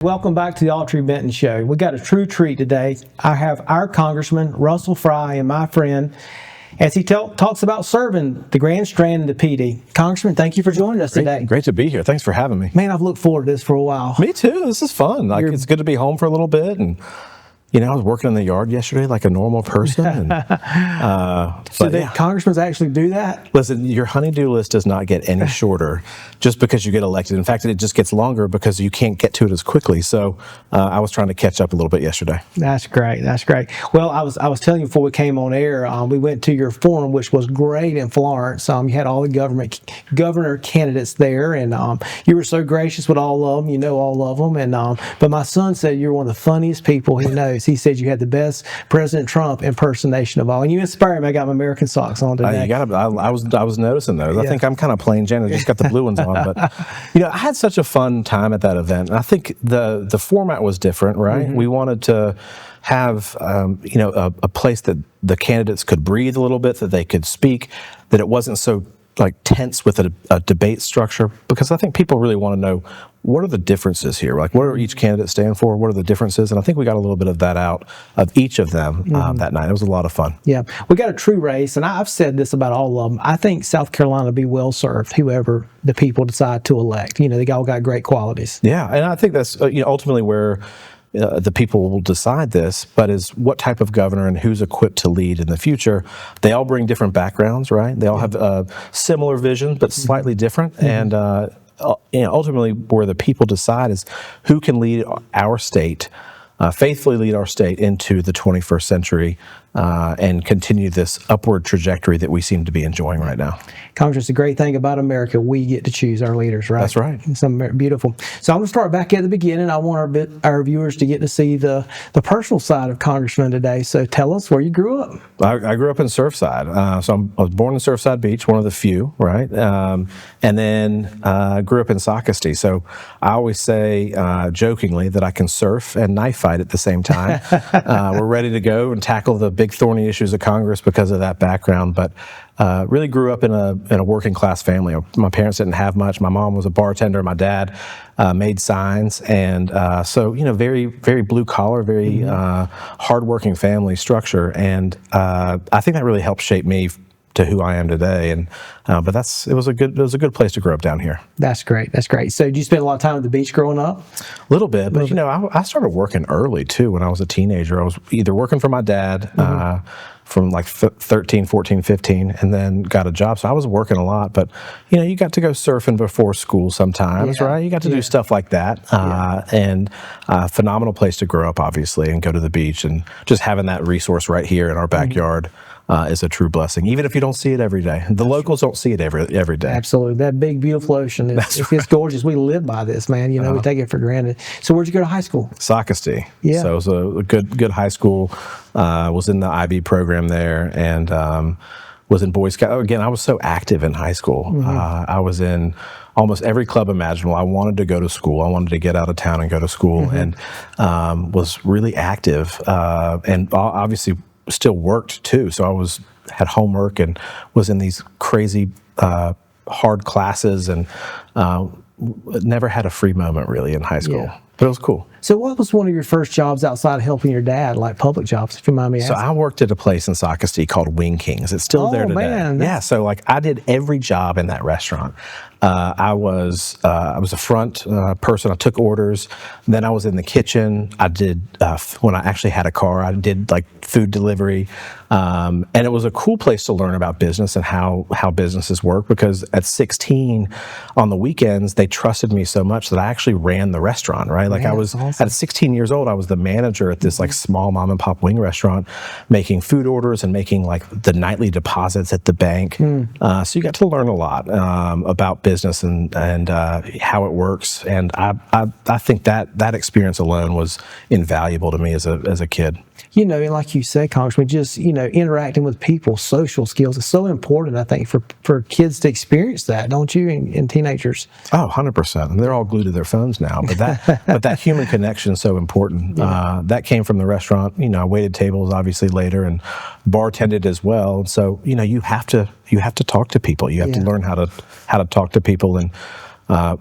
Welcome back to the Autry Benton Show. We got a true treat today. I have our Congressman, Russell Fry, and my friend, as he talks about serving the Grand Strand and the PD. Congressman, thank you for joining us today. Great to be here. Thanks for having me. Man, I've looked forward to this for a while. Me too. This is fun. It's good to be home for a little bit, and I was working in the yard yesterday like a normal person. And, Congressmen actually do that? Listen, your honey-do list does not get any shorter just because you get elected. In fact, it just gets longer because you can't get to it as quickly. So I was trying to catch up a little bit yesterday. That's great. That's great. Well, I was telling you before we came on air, we went to your forum, which was great in Florence. You had all the governor candidates there, and you were so gracious with all of them. You know all of them. And but my son said you're one of the funniest people he knows. He said you had the best President Trump impersonation of all, and you inspired me. I got my American socks on today. I was noticing those. Yeah. I think I'm kind of plain Jane. I just got the blue ones on, but I had such a fun time at that event. And I think the format was different, right? Mm-hmm. We wanted to have a place that the candidates could breathe a little bit, that they could speak, that it wasn't so tense with a debate structure, because I think people really want to know, what are the differences here? What are each candidate stand for? What are the differences? And I think we got a little bit of that out of each of them that night. It was a lot of fun. Yeah, we got a true race, and I've said this about all of them. I think South Carolina will be well served, whoever the people decide to elect. They all got great qualities. Yeah, and I think that's ultimately where the people will decide this, but is what type of governor and who's equipped to lead in the future. They all bring different backgrounds, right? They all have similar vision, but slightly different. Mm-hmm. And ultimately, where the people decide is who can lead our state, faithfully lead our state into the 21st century and continue this upward trajectory that we seem to be enjoying right now. Congress, the great thing about America, we get to choose our leaders, right? That's right. It's beautiful. So I'm going to start back at the beginning. I want our viewers to get to see the personal side of Congressman today. So tell us where you grew up. I grew up in Surfside. I was born in Surfside Beach, one of the few, right? And then grew up in Socastee. So I always say jokingly that I can surf and knife fight at the same time. We're ready to go and tackle the big thorny issues of Congress because of that background, but really grew up in a working class family. My parents didn't have much. My mom was a bartender. My dad made signs, and so very very blue collar, very hardworking family structure, and I think that really helped shape me to who I am today. And but it was a good place to grow up down here. That's great. That's great. So did you spend a lot of time at the beach growing up? A little bit, but I started working early too. When I was a teenager, I was either working for my dad from 13, 14, 15, and then got a job. So I was working a lot, but you got to go surfing before school sometimes, right? You got to do stuff like that. And phenomenal place to grow up, obviously, and go to the beach, and just having that resource right here in our backyard is a true blessing, even if you don't see it every day. The locals don't see it every day. Absolutely. That big, beautiful ocean, it's gorgeous. We live by this, man. We take it for granted. So where'd you go to high school? Socastee. Yeah. So it was a good high school. Was in the IB program there, and was in Boy Scout. Again, I was so active in high school. I was in almost every club imaginable. I wanted to go to school. I wanted to get out of town and go to school, and was really active, and obviously still worked too. So I had homework and was in these crazy hard classes, and never had a free moment really in high school. Yeah. But it was cool. So what was one of your first jobs outside of helping your dad, like public jobs, if you mind me asking? So I worked at a place in Socastee called Wing Kings. It's still there today. Man. Yeah, so I did every job in that restaurant. I was a front person. I took orders. Then I was in the kitchen. I did, when I actually had a car, I did food delivery. And it was a cool place to learn about business and how businesses work, because at 16 on the weekends, they trusted me so much that I actually ran the restaurant, right? Man, I was, awesome. At 16 years old, I was the manager at this small mom and pop wing restaurant, making food orders and making the nightly deposits at the bank. So you got to learn a lot about business and how it works. And I think that experience alone was invaluable to me as a kid. Like you said, Congressman, just, interacting with people, social skills is so important, I think, for kids to experience that, don't you, and teenagers? Oh, 100%. And they're all glued to their phones now, but that human connection is so important. Yeah. That came from the restaurant. I waited tables, obviously, later, and bartended as well. And so, you have to talk to people. You have to learn how to talk to people and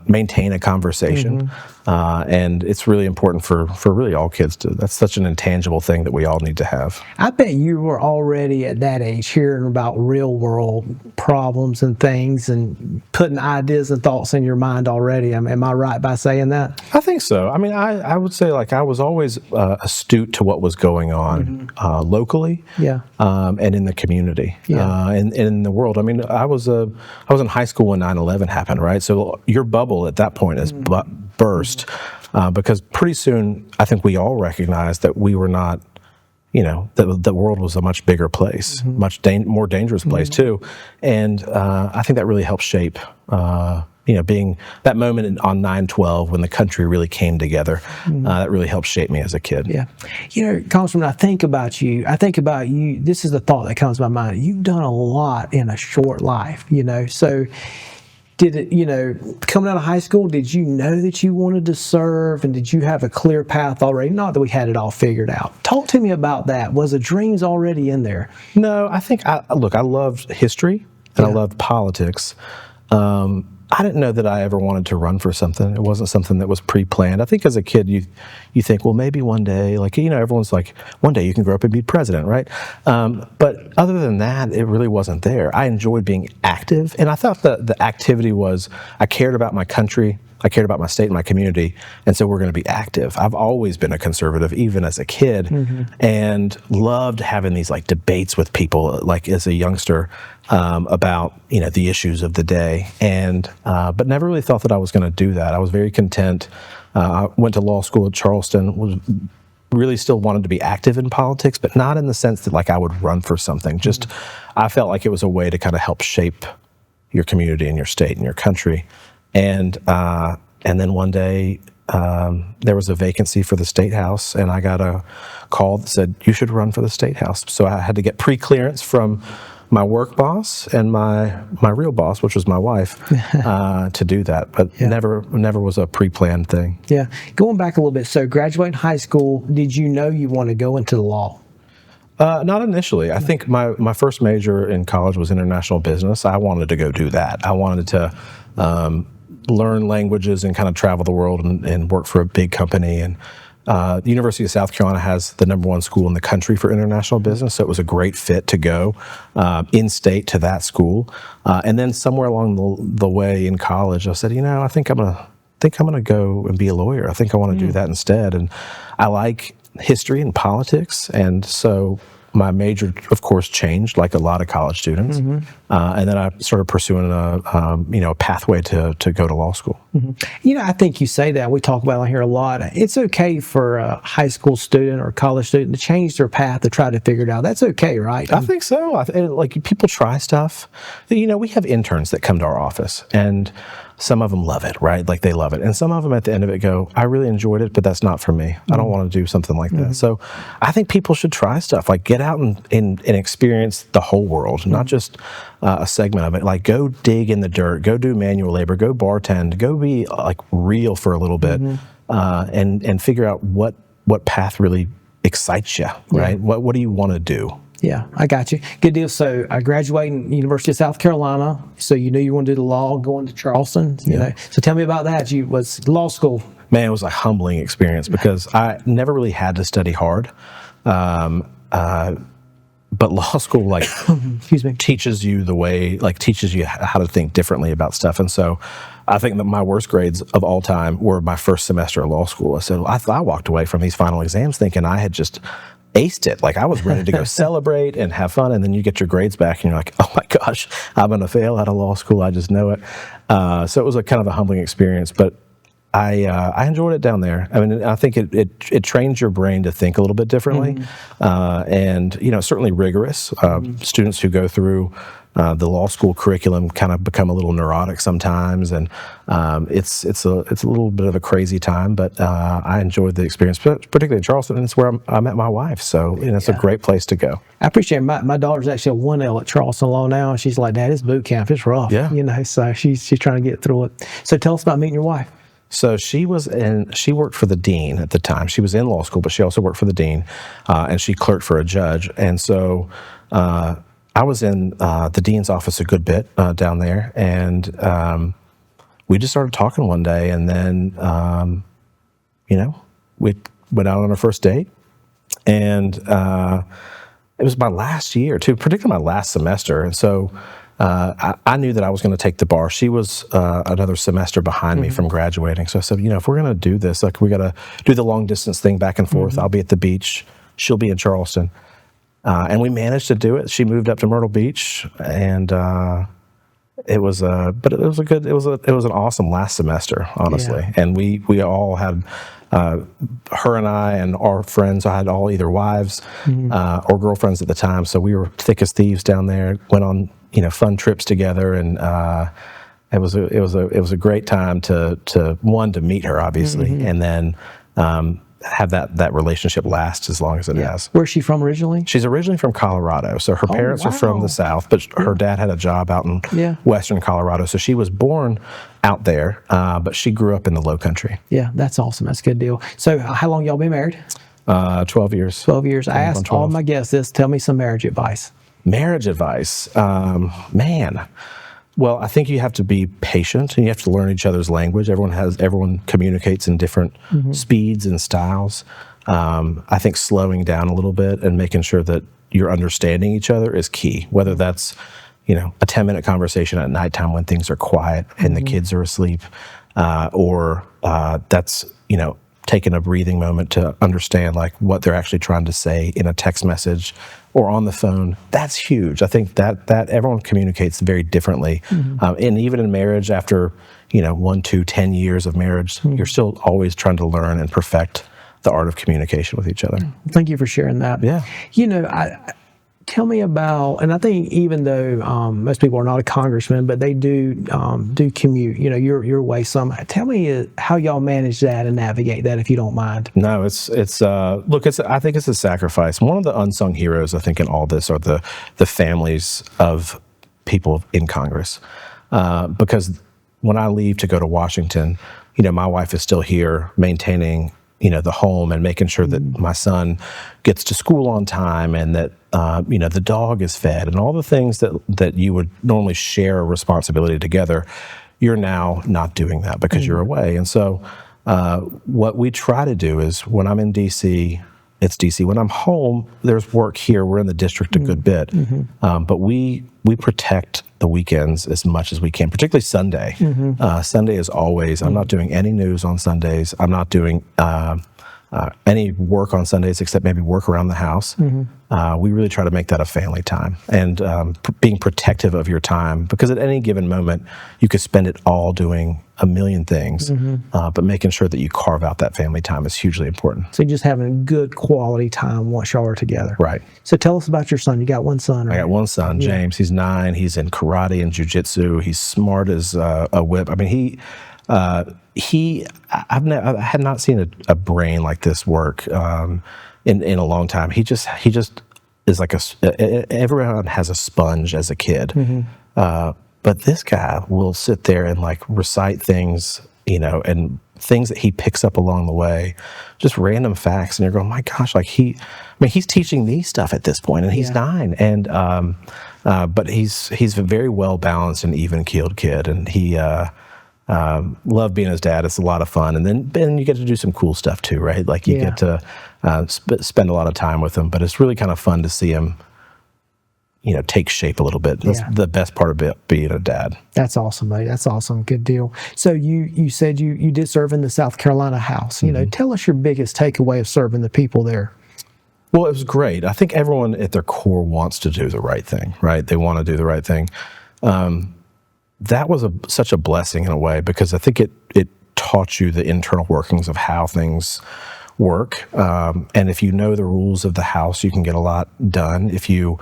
maintain a conversation. And it's really important for really all kids to. That's such an intangible thing that we all need to have. I bet you were already at that age hearing about real world problems and things and putting ideas and thoughts in your mind already. Am I right by saying that? I think so. I mean, I would say like I was always astute to what was going on locally, Yeah. and in the community, Yeah. and in the world. I mean, I was in high school when 9/11 happened, right? So your bubble at that point is burst, because pretty soon I think we all recognized that we were not. That the world was a much bigger place, much more dangerous place too, and I think that really helped shape. Being that moment on 9/12 when the country really came together, that really helped shape me as a kid. Yeah. Congressman, I think about you. This is the thought that comes to my mind. You've done a lot in a short life, So did it, coming out of high school, did you know that you wanted to serve, and did you have a clear path already? Not that we had it all figured out. Talk to me about that. Was the dreams already in there? No, I think, I loved history and I loved politics. I didn't know that I ever wanted to run for something. It wasn't something that was pre-planned. I think as a kid, you think, well, maybe one day, everyone's like, one day you can grow up and be president, right? But other than that, it really wasn't there. I enjoyed being active, and I thought the activity was, I cared about my country, I cared about my state and my community, and so we're going to be active. I've always been a conservative, even as a kid, and loved having these debates with people, as a youngster, about the issues of the day, and but never really thought that I was going to do that. I was very content. I went to law school at Charleston. Was really still wanted to be active in politics, but not in the sense that I would run for something. Just I felt like it was a way to kind of help shape your community and your state and your country. And then one day there was a vacancy for the State House, and I got a call that said, you should run for the State House. So I had to get pre-clearance from my work boss and my real boss, which was my wife, to do that. But never was a pre-planned thing. Yeah. Going back a little bit, so graduating high school, did you know you want to go into the law? Not initially. I think my first major in college was international business. I wanted to go do that. I wanted to learn languages and kind of travel the world and work for a big company. And the University of South Carolina has the #1 school in the country for international business, so it was a great fit to go in-state to that school. And then somewhere along the way in college, I said, I think I'm gonna go and be a lawyer. I think I want to do that instead. And I like history and politics, and so my major, of course, changed like a lot of college students, and then I started pursuing a pathway to go to law school. I think you say that. We talk about it here a lot. It's okay for a high school student or college student to change their path to try to figure it out. That's okay, right? I think so. People try stuff. We have interns that come to our office, and some of them love it, right? They love it. And some of them at the end of it go, I really enjoyed it, but that's not for me. I don't want to do something like that. So I think people should try stuff. Get out and experience the whole world, not just a segment of it. Go dig in the dirt, go do manual labor, go bartend, go be real for a little bit, and figure out what path really excites you, right? What do you want to do? Yeah, I got you. Good deal. So I graduated in University of South Carolina. So you knew you wanted to do the law, going to Charleston. So tell me about that. Was law school? Man, it was a humbling experience because I never really had to study hard. But law school, excuse me, teaches you teaches you how to think differently about stuff. And so I think that my worst grades of all time were my first semester of law school. So I walked away from these final exams thinking I had just aced it. I was ready to go celebrate and have fun, and then you get your grades back and you're like, oh my gosh, I'm going to fail out of law school. I just know it. So it was kind of a humbling experience, but I enjoyed it down there. I mean, I think it trains your brain to think a little bit differently, and certainly rigorous. Students who go through the law school curriculum kind of become a little neurotic sometimes, and it's a little bit of a crazy time. But I enjoyed the experience, particularly in Charleston, and it's where I met my wife. So it's a great place to go. I appreciate it. My daughter's actually a 1L at Charleston Law now, and she's like, Dad, it's boot camp. It's rough. Yeah. So she's trying to get through it. So tell us about meeting your wife. So she worked for the dean at the time. She was in law school, but she also worked for the dean, and she clerked for a judge. And so I was in the dean's office a good bit down there, and we just started talking one day, and then we went out on our first date, and it was my last year too, particularly my last semester. And so I knew that I was going to take the bar. She was another semester behind me from graduating. So I said, if we're going to do this, like, we got to do the long distance thing back and forth. I'll be at the beach. She'll be in Charleston. And we managed to do it. She moved up to Myrtle Beach, and it was an awesome last semester, honestly. Yeah. And we all had, her and I and our friends, I had all either wives or girlfriends at the time. So we were thick as thieves down there, went on, fun trips together. And it was a great time to meet her, obviously. And then, have that relationship last as long as it has. Where's she from originally? She's originally from Colorado. So her parents are from the South, but her dad had a job out in western Colorado. So she was born out there, but she grew up in the Low Country. Yeah, that's awesome. That's a good deal. So how long y'all been married? 12 years. 12 years. I asked all my guests this. Tell me some marriage advice. Marriage advice. Man. Well, I think you have to be patient, and you have to learn each other's language. Everyone communicates in different speeds and styles. I think slowing down a little bit and making sure that you're understanding each other is key. Whether that's, a 10-minute conversation at nighttime when things are quiet and the kids are asleep, or that's, taking a breathing moment to understand like what they're actually trying to say in a text message or on the phone. That's huge. I think that everyone communicates very differently. And even in marriage, after, 1, 2, 10 years of marriage, you're still always trying to learn and perfect the art of communication with each other. Thank you for sharing that. Yeah. Tell me about, and I think even though most people are not a congressman, but they do commute, your way some. Tell me how y'all manage that and navigate that, if you don't mind. No, I think it's a sacrifice. One of the unsung heroes, I think, in all this are the families of people in Congress. Because when I leave to go to Washington, my wife is still here maintaining the home and making sure that my son gets to school on time, and that, the dog is fed, and all the things that you would normally share a responsibility together, you're now not doing that because you're away. And so what we try to do is, when I'm in D.C., it's D.C. When I'm home, there's work here. We're in the district a good bit. But we protect the weekends as much as we can, particularly Sunday. Sunday is always, I'm not doing any news on Sundays. I'm not doing any work on Sundays except maybe work around the house. We really try to make that a family time, and being protective of your time, because at any given moment, you could spend it all doing a million things, but making sure that you carve out that family time is hugely important. So you're just having good quality time once y'all are together. Right. So tell us about your son. You got one son, right? I got one son, James. He's 9. He's in karate and jiu-jitsu. He's smart as a whip. I mean, I had not seen a brain like this work in a long time. He just is like everyone has a sponge as a kid, but this guy will sit there and like recite things, and things that he picks up along the way, just random facts, and you're going, my gosh, like he's teaching me stuff at this point, and he's 9, and but he's a very well balanced and even keeled kid, and he. Love being his dad. It's a lot of fun. And then you get to do some cool stuff too, right? Like you get to spend a lot of time with him, but it's really kind of fun to see him, take shape a little bit. That's the best part of being a dad. That's awesome, buddy. That's awesome. Good deal. So you said you did serve in the South Carolina House. Tell us your biggest takeaway of serving the people there. Well, it was great. I think everyone at their core wants to do the right thing, right? They want to do the right thing. That was such a blessing in a way, because I think it taught you the internal workings of how things work. And if you know the rules of the House, you can get a lot done. If you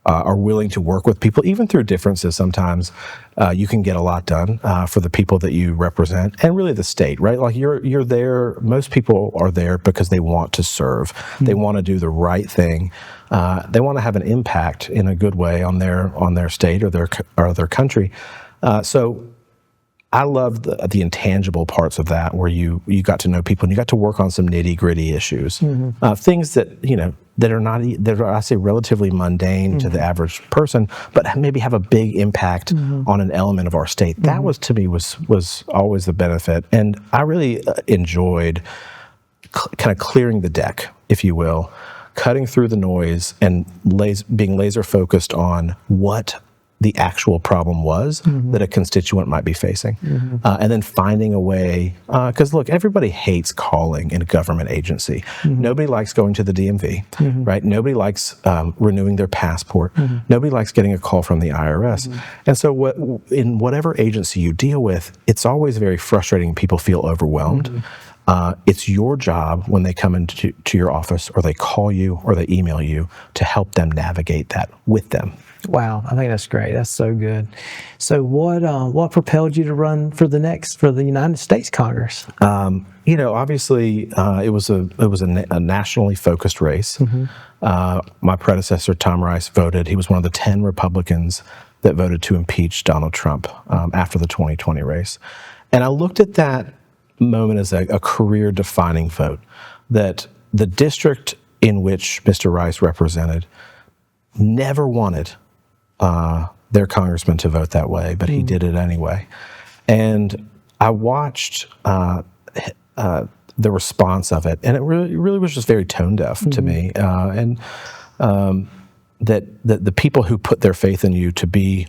are willing to work with people, even through differences, sometimes you can get a lot done for the people that you represent, and really the state, right? Like you're there. Most people are there because they want to serve. They want to do the right thing. They want to have an impact in a good way on their state or their country. So I love the intangible parts of that, where you got to know people and you got to work on some nitty gritty issues, things that are I say relatively mundane to the average person, but maybe have a big impact on an element of our state. That was, to me, was always the benefit, and I really enjoyed kind of clearing the deck, if you will, cutting through the noise and being laser focused on what the actual problem was that a constituent might be facing. And then finding a way, because look, everybody hates calling in a government agency. Nobody likes going to the DMV, right? Nobody likes renewing their passport. Nobody likes getting a call from the IRS. And so in whatever agency you deal with, it's always very frustrating. People feel overwhelmed. It's your job when they come into your office or they call you or they email you to help them navigate that with them. Wow, I think that's great. That's so good. So what propelled you to run for the United States Congress? Obviously, it was a nationally focused race. My predecessor, Tom Rice, voted. He was one of the 10 Republicans that voted to impeach Donald Trump after the 2020 race. And I looked at that moment as a career-defining vote, that the district in which Mr. Rice represented never wanted their congressman to vote that way, but he did it anyway. And I watched the response of it, and it really was just very tone deaf to me. And that the people who put their faith in you to be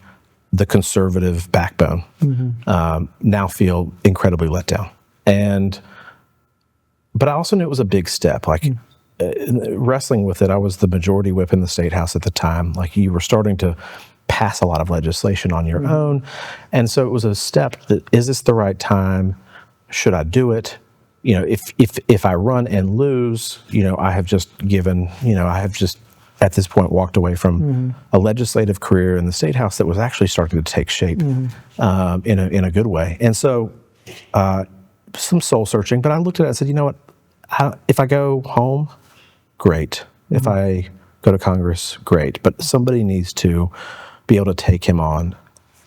the conservative backbone now feel incredibly let down. But I also knew it was a big step. Like wrestling with it, I was the majority whip in the state house at the time. Like you were starting to pass a lot of legislation on your own, and so it was a step. That is this the right time? Should I do it? If I run and lose, I have just at this point walked away from a legislative career in the state house that was actually starting to take shape in a good way. And so some soul searching, but I looked at it and said, you know what? If I go home, great. If I go to Congress, great. But somebody needs to be able to take him on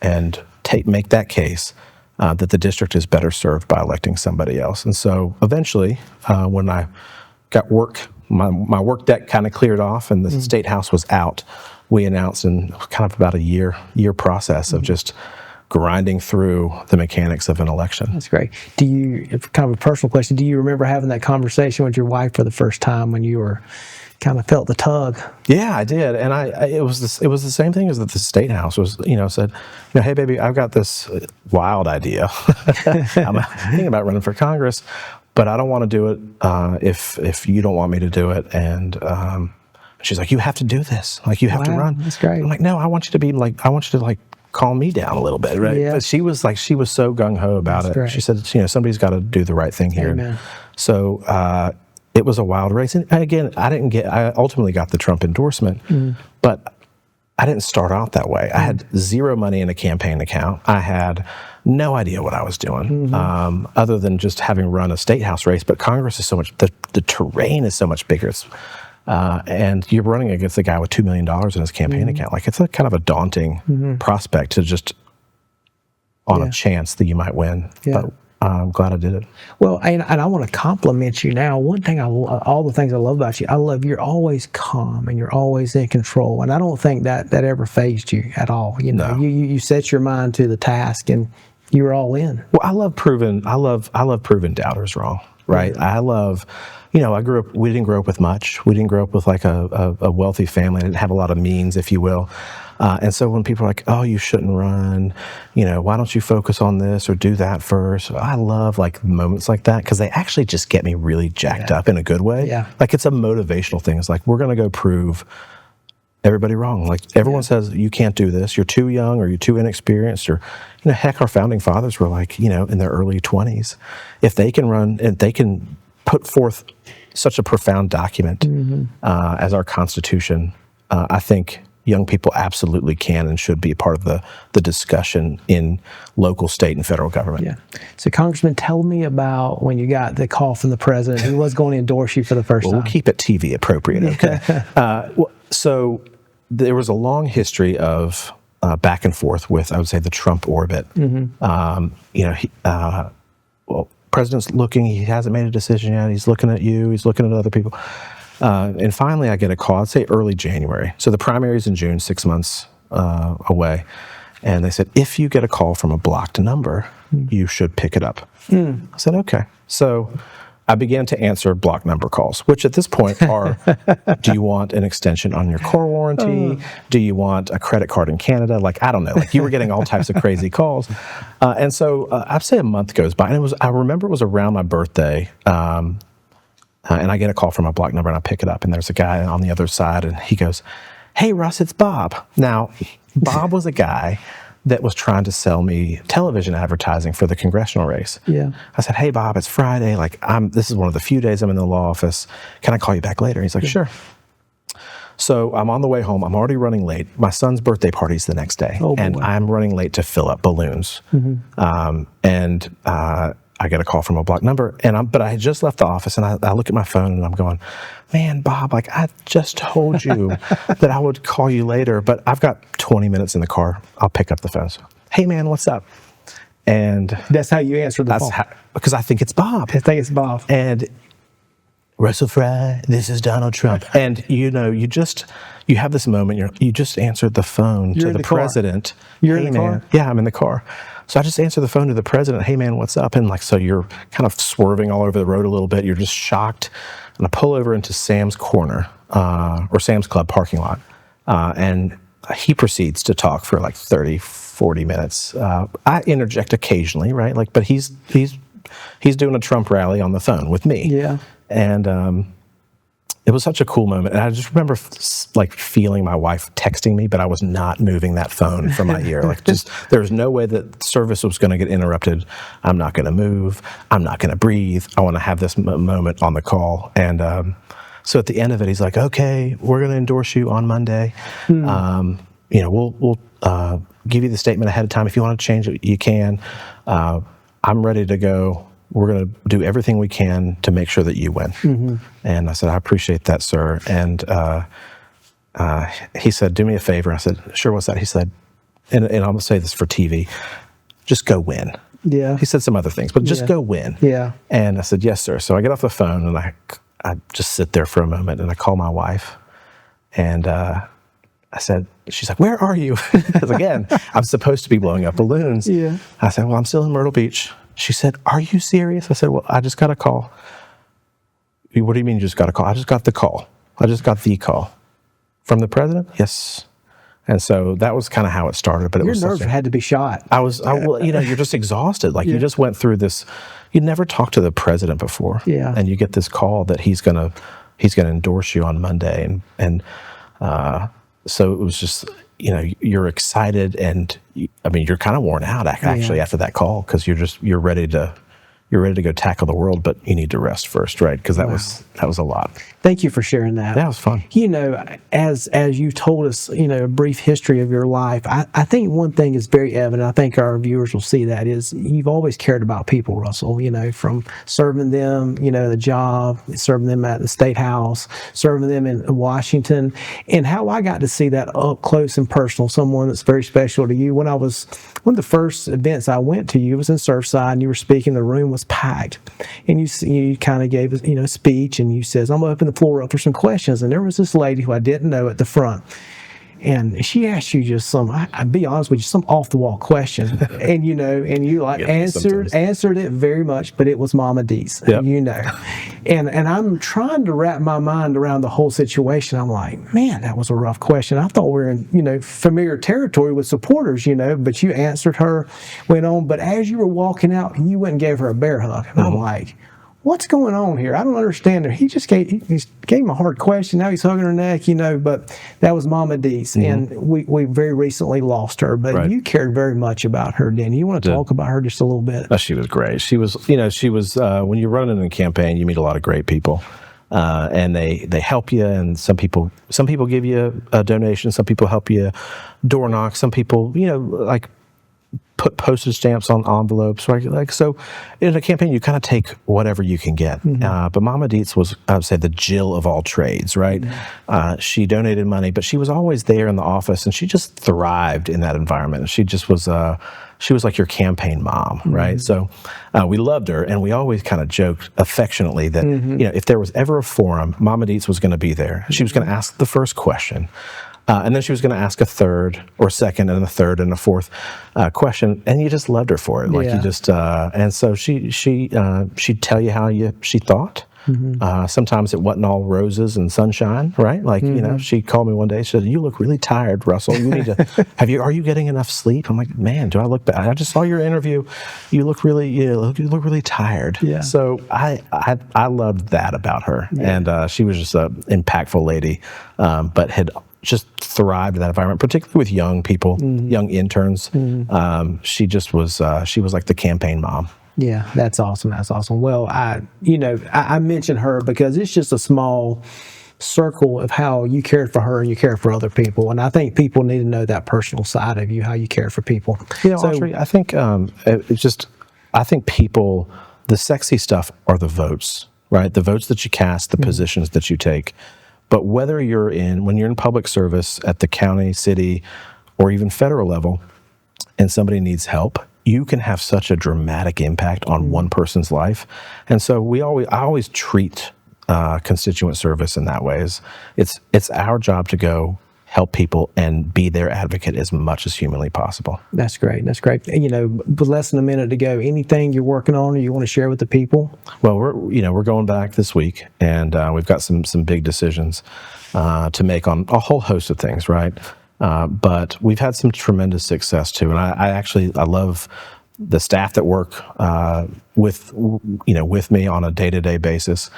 and make that case that the district is better served by electing somebody else. And so eventually, when I got my work deck kind of cleared off and the state house was out, we announced in kind of about a year process of just grinding through the mechanics of an election. That's great. Kind of a personal question, do you remember having that conversation with your wife for the first time when you were kind of felt the tug? Yeah, I did. And it was the same thing as that the state house was, said, hey baby, I've got this wild idea. I'm thinking about running for Congress, but I don't want to do it if you don't want me to do it. And she's like, you have to do this. Like, you have to run. That's great. I'm like, no, I want you to calm me down a little bit, right? Yeah. But she was so gung-ho about it. Great. She said, somebody's got to do the right thing here. Amen. So it was a wild race. And again, I ultimately got the Trump endorsement, but I didn't start out that way. I had zero money in a campaign account. I had no idea what I was doing, other than just having run a state house race. But Congress is so much, the terrain is so much bigger. And you're running against a guy with $2 million in his campaign account. Like, it's a kind of a daunting prospect to just on a chance that you might win. Yeah. But I'm glad I did it. Well, and I want to compliment you now. One thing, all the things I love about you, you're always calm and you're always in control. And I don't think that ever fazed you at all. No. You set your mind to the task and you were all in. Well, I love proving doubters wrong, right? I love, we didn't grow up with much. We didn't grow up with like a wealthy family. I didn't have a lot of means, if you will. And so when people are like, oh, you shouldn't run, why don't you focus on this or do that first? I love like moments like that because they actually just get me really jacked up in a good way. Yeah. Like, it's a motivational thing. It's like, we're going to go prove everybody wrong. Like, everyone says you can't do this, you're too young or you're too inexperienced, or heck, our founding fathers were like, in their early 20s. If they can run and they can put forth such a profound document as our Constitution, I think young people absolutely can and should be a part of the discussion in local, state, and federal government. Yeah. So, Congressman, tell me about when you got the call from the president who was going to endorse you for the first time. We'll keep it TV appropriate, okay? So there was a long history of back and forth with, I would say, the Trump orbit. President's looking, he hasn't made a decision yet, he's looking at you, he's looking at other people. And finally I get a call, I'd say early January. So the primary's in June, 6 months away. And they said, if you get a call from a blocked number, you should pick it up. I said, okay. So I began to answer block number calls, which at this point are, do you want an extension on your car warranty? Do you want a credit card in Canada? Like, I don't know. Like, you were getting all types of crazy calls. And so I'd say a month goes by, and I remember it was around my birthday, and I get a call from a block number, and I pick it up, and there's a guy on the other side, and he goes, "Hey, Russ, it's Bob." Now, Bob was a guy that was trying to sell me television advertising for the congressional race. Yeah. I said, "Hey, Bob, it's Friday. Like, this is one of the few days I'm in the law office. Can I call you back later?" He's like, "Sure." So I'm on the way home. I'm already running late. My son's birthday party's the next day, and I'm running late to fill up balloons. I get a call from a block number, but I had just left the office, and I look at my phone, and I'm going, "Man, Bob, like, I just told you that I would call you later, but I've got 20 minutes in the car. I'll pick up the phone." So, "Hey, man, what's up?" And that's how you answer the phone. Because I think it's Bob. I think it's Bob. And Russell Fry, this is Donald Trump. And you have this moment, you just answered the phone to the president. You're in the car? Yeah, I'm in the car. So I just answered the phone to the president. "Hey, man, what's up?" And so you're kind of swerving all over the road a little bit. You're just shocked. And I pull over into Sam's Corner, or Sam's Club parking lot. And he proceeds to talk for like 30, 40 minutes. I interject occasionally, right? Like, but he's doing a Trump rally on the phone with me. Yeah. And it was such a cool moment. And I just remember like feeling my wife texting me, but I was not moving that phone from my ear. Like, just, there was no way that service was going to get interrupted. I'm not going to move. I'm not going to breathe. I want to have this moment on the call. And so at the end of it, he's like, "Okay, we're going to endorse you on Monday. We'll give you the statement ahead of time. If you want to change it, you can. I'm ready to go. We're going to do everything we can to make sure that you win." And I said, "I appreciate that, sir." And he said, "Do me a favor." I said, "Sure, what's that?" He said, and I'm going to say this for TV, "Just go win." Yeah. He said some other things, but just go win. Yeah. And I said, "Yes, sir." So I get off the phone, and I just sit there for a moment, and I call my wife, and I said, she's like, "Where are you?" Because again, I'm supposed to be blowing up balloons. Yeah. I said, "Well, I'm still in Myrtle Beach." She said, "Are you serious?" I said, "Well, I just got a call." "What do you mean you just got a call?" "I just got the call. I just got the call." "From the president?" "Yes." And so that was kind of how it started. But your nerves had to be shot. You're just exhausted. Like, you just went through this. You never talked to the president before. Yeah. And you get this call that he's gonna endorse you on Monday, and so it was just, you're excited, and you're kind of worn out actually after that call, because you're ready to go tackle the world, but you need to rest first, right? Because that was a lot. Thank you for sharing that. That was fun. As you told us, a brief history of your life, I think one thing is very evident. I think our viewers will see that is you've always cared about people, Russell. From serving them, the job, serving them at the State House, serving them in Washington, and how I got to see that up close and personal. Someone that's very special to you. One of the first events I went to, you was in Surfside, and you were speaking. The room was packed, and you kind of gave a speech, and you says, "I'm gonna open the floor up for some questions." And there was this lady who I didn't know at the front, and she asked you just I'd be honest with you, some off the wall question, and you answered it very much, but it was Mama D's, yep. And I'm trying to wrap my mind around the whole situation. I'm like, man, that was a rough question. I thought we were in familiar territory with supporters, but you answered her, went on, but as you were walking out, you went and gave her a bear hug, and I'm like, what's going on here? I don't understand her. He gave him a hard question. Now he's hugging her neck, but that was Mama Dee's. And we very recently lost her, but you cared very much about her, didn't you? You want to talk about her just a little bit? Oh, she was great. She was, when you're running in a campaign, you meet a lot of great people. And they help you, and some people give you a donation, some people help you door knock, some people, put postage stamps on envelopes, right? So in a campaign, you kind of take whatever you can get. But Mama Dietz was, I would say, the Jill of all trades, right? She donated money, but she was always there in the office, and she just thrived in that environment. She just was, she was like your campaign mom, right? So we loved her, and we always kind of joked affectionately that, if there was ever a forum, Mama Dietz was going to be there. She was going to ask the first question. And then she was going to ask a third or second and a third and a fourth question, and you just loved her for it. Like Yeah. you just, and so she'd tell you how she thought. Sometimes it wasn't all roses and sunshine, right? Like, she called me one day. She said, "You look really tired, Russell. You need to, are you getting enough sleep?" I'm like, "Man, do I look bad? I just saw your interview. You look really tired." Yeah. So I loved that about her. Yeah. And she was just an impactful lady, but had just thrived in that environment, particularly with young people, young interns. She just was, she was like the campaign mom. Yeah, that's awesome. That's awesome. Well, I mentioned her because it's just a small circle of how you cared for her and you care for other people. And I think people need to know that personal side of you, how you care for people. Autry, I think I think people, the sexy stuff are the votes, right? The votes that you cast, the positions that you take. But whether when you're in public service at the county, city, or even federal level, and somebody needs help, you can have such a dramatic impact on one person's life. And so I always treat constituent service in that way. It's our job to go help people and be their advocate as much as humanly possible. That's great. That's great. With less than a minute to go, anything you're working on or you want to share with the people? Well, we're going back this week, and we've got some big decisions to make on a whole host of things, right? But we've had some tremendous success too, and I love the staff that work with me on a day-to-day basis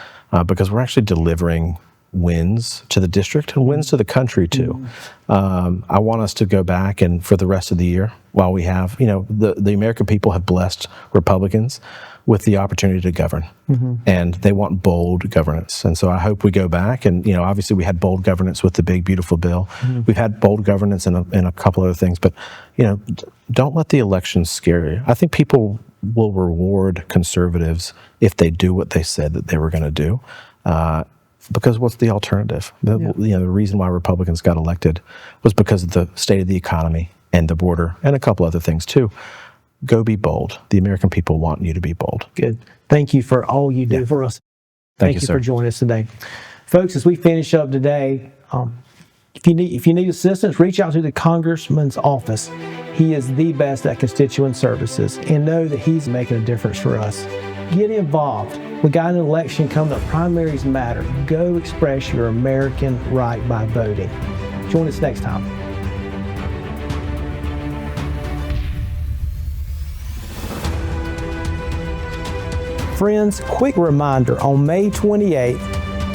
because we're actually delivering wins to the district and wins to the country too. I want us to go back and for the rest of the year, while we have, the American people have blessed Republicans with the opportunity to govern, and they want bold governance. And so I hope we go back and, obviously we had bold governance with the big, beautiful bill. We've had bold governance in a couple other things, but, don't let the elections scare you. I think people will reward conservatives if they do what they said that they were going to do. Because what's the alternative? The reason why Republicans got elected was because of the state of the economy and the border and a couple other things too. Go be bold. The American people want you to be bold. Good. Thank you for all you do for us. Thank you, sir, for joining us today. Folks, as we finish up today, if you need assistance, reach out to the Congressman's office. He is the best at constituent services, and know that he's making a difference for us. Get involved. We got an election coming up. Primaries matter. Go express your American right by voting. Join us next time. Friends, quick reminder, on May 28th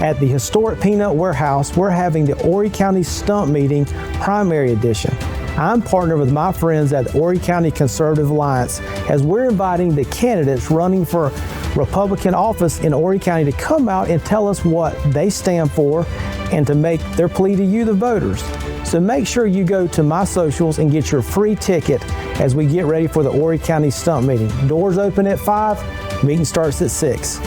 at the historic Peanut Warehouse, we're having the Horry County Stump Meeting Primary Edition. I'm partnered with my friends at the Horry County Conservative Alliance as we're inviting the candidates running for Republican office in Horry County to come out and tell us what they stand for and to make their plea to you, the voters. So make sure you go to my socials and get your free ticket as we get ready for the Horry County Stump Meeting. Doors open at 5, meeting starts at 6.